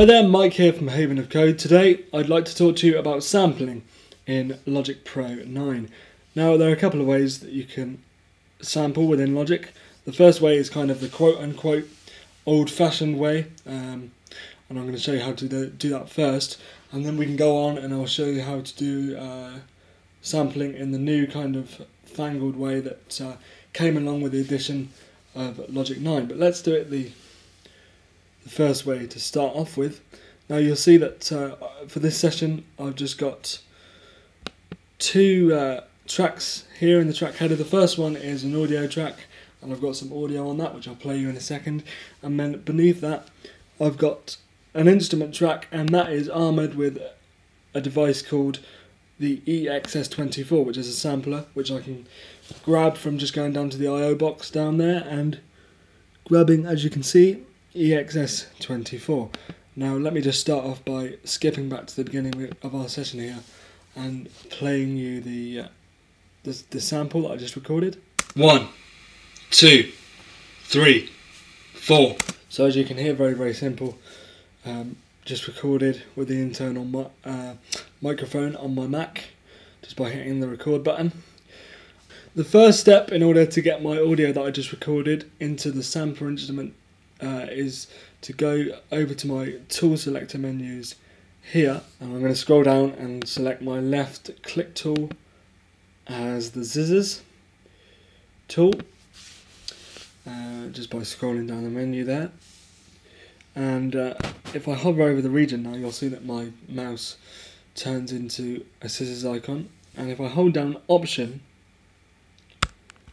Hi there, Mike here from Haven of Code. Today I'd like to talk to you about sampling in Logic Pro 9. Now there are a couple of ways that you can sample within Logic. The first way is kind of the quote-unquote old-fashioned way, and I'm going to show you how to do that first, and then we can go on and I'll show you how to do sampling in the new kind of fangled way that came along with the addition of Logic 9. But let's do it the first way to start off with. Now you'll see that for this session I've just got two tracks here in the track header. The first one is an audio track, and I've got some audio on that which I'll play you in a second, and then beneath that I've got an instrument track, and that is armoured with a device called the EXS24, which is a sampler which I can grab from just going down to the IO box down there and grabbing, as you can see, EXS24. Now let me just start off by skipping back to the beginning of our session here and playing you the sample that I just recorded. 1, 2, 3, 4. So as you can hear, very simple. Just recorded with the internal microphone on my Mac, just by hitting the record button. The first step in order to get my audio that I just recorded into the sampler instrument is to go over to my tool selector menus here, and I'm going to scroll down and select my left click tool as the scissors tool, just by scrolling down the menu there. And if I hover over the region now, you'll see that my mouse turns into a scissors icon, and if I hold down Option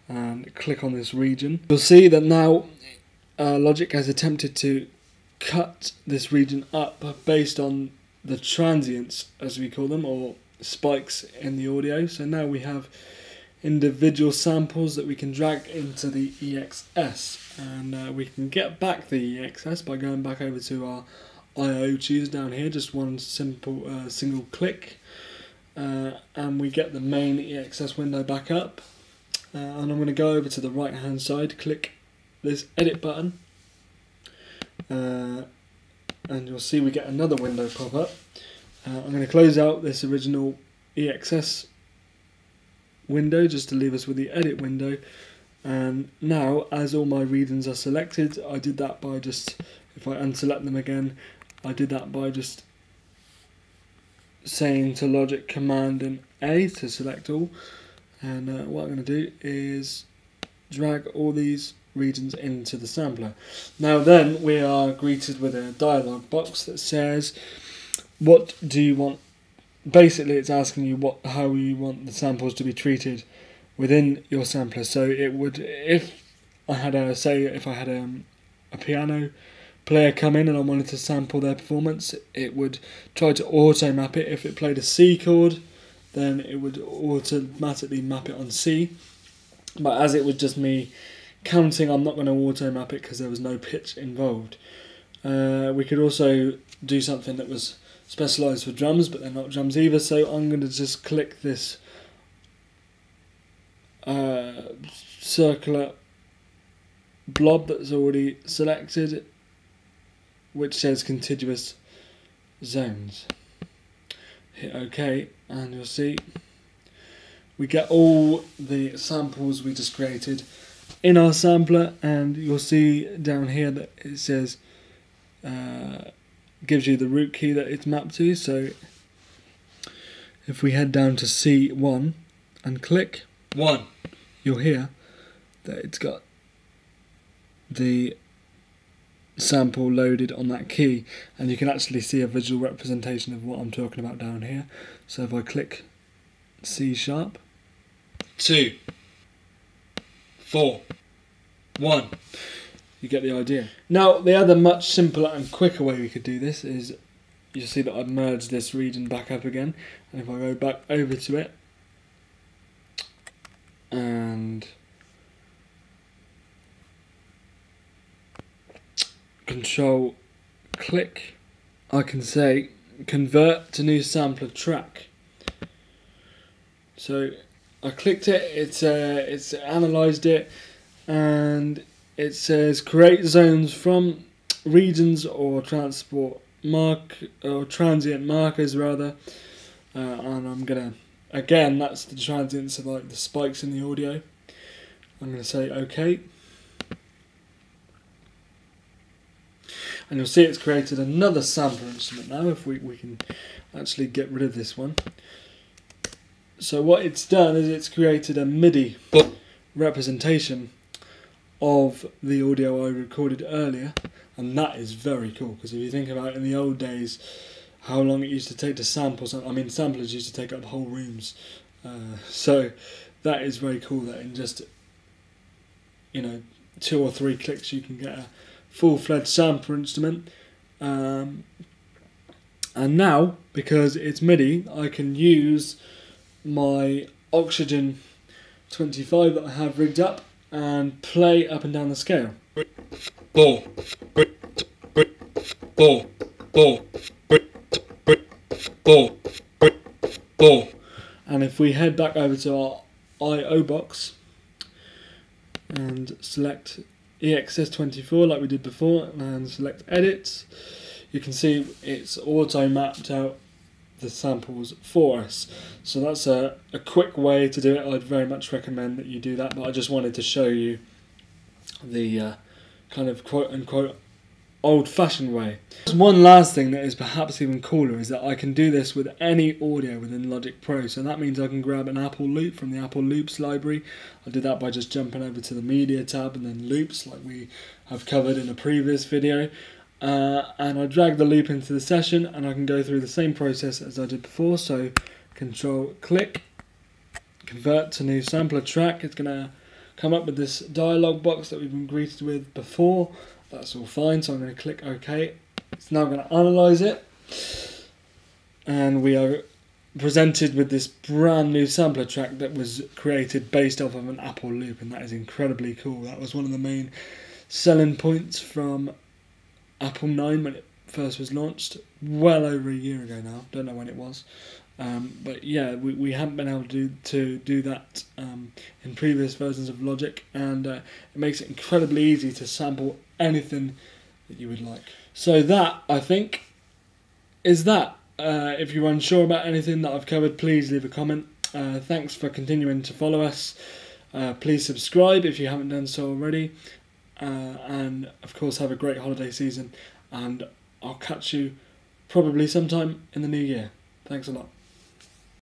and click on this region, you'll see that now Logic has attempted to cut this region up based on the transients, as we call them, or spikes in the audio. So now we have individual samples that we can drag into the EXS, and we can get back the EXS by going back over to our IO chooser down here, just one simple single click, and we get the main EXS window back up. And I'm going to go over to the right hand side, click this edit button, and you'll see we get another window pop up. I'm going to close out this original EXS window just to leave us with the edit window, and now as all my regions are selected, I did that by just, if I unselect them again, I did that by just saying to Logic Command and A to select all, and what I'm going to do is drag all these regions into the sampler. Now then we are greeted with a dialog box that says, what do you want? Basically it's asking you how you want the samples to be treated within your sampler. So it would, if I had a piano player come in and I wanted to sample their performance, it would try to auto map it. If it played a C chord, then it would automatically map it on C. But as it was just me counting, I'm not going to auto map it because there was no pitch involved. We could also do something that was specialised for drums, but they're not drums either, so I'm going to just click this circular blob that's already selected, which says contiguous zones. Hit OK, and you'll see we get all the samples we just created in our sampler, and you'll see down here that it says gives you the root key that it's mapped to. So if we head down to C1 and click 1, you'll hear that it's got the sample loaded on that key, and you can actually see a visual representation of what I'm talking about down here. So if I click C sharp, 2, 4, 1, you get the idea. Now the other much simpler and quicker way we could do this is, you'll see that I've merged this region back up again, and if I go back over to it and Control click, I can say convert to new sampler track. So I clicked it, it's analysed it, and it says create zones from regions or transport transient markers rather, and I'm gonna, again, that's the transients of like the spikes in the audio. I'm gonna say OK, and you'll see it's created another sampler instrument now. If we can actually get rid of this one. So what it's done is it's created a MIDI representation of the audio I recorded earlier, and that is very cool, because if you think about in the old days how long it used to take to sample something, I mean samplers used to take up whole rooms, so that is very cool that in just 2 or 3 clicks you can get a full-fledged sampler instrument. And now, because it's MIDI, I can use my Oxygen 25 that I have rigged up and play up and down the scale. And if we head back over to our I/O box and select EXS24 like we did before and select edit, you can see it's auto mapped out the samples for us. So that's a quick way to do it. I'd very much recommend that you do that, but I just wanted to show you the kind of quote unquote old-fashioned way. One last thing that is perhaps even cooler is that I can do this with any audio within Logic Pro. So that means I can grab an Apple loop from the Apple Loops library. I did that by just jumping over to the Media tab and then Loops, like we have covered in a previous video. And I drag the loop into the session, and I can go through the same process as I did before. So Control click, convert to new sampler track. It's going to come up with this dialog box that we've been greeted with before. That's all fine, so I'm going to click OK. It's now going to analyze it, and we are presented with this brand new sampler track that was created based off of an Apple loop, and that is incredibly cool. That was one of the main selling points from Apple 9 when it first was launched, well over a year ago now. Don't know when it was, but yeah, we haven't been able to do that in previous versions of Logic, and it makes it incredibly easy to sample anything that you would like. So that, I think, is that. If you're unsure about anything that I've covered, please leave a comment. Thanks for continuing to follow us. Please subscribe if you haven't done so already. And of course have a great holiday season, and I'll catch you probably sometime in the new year. Thanks a lot.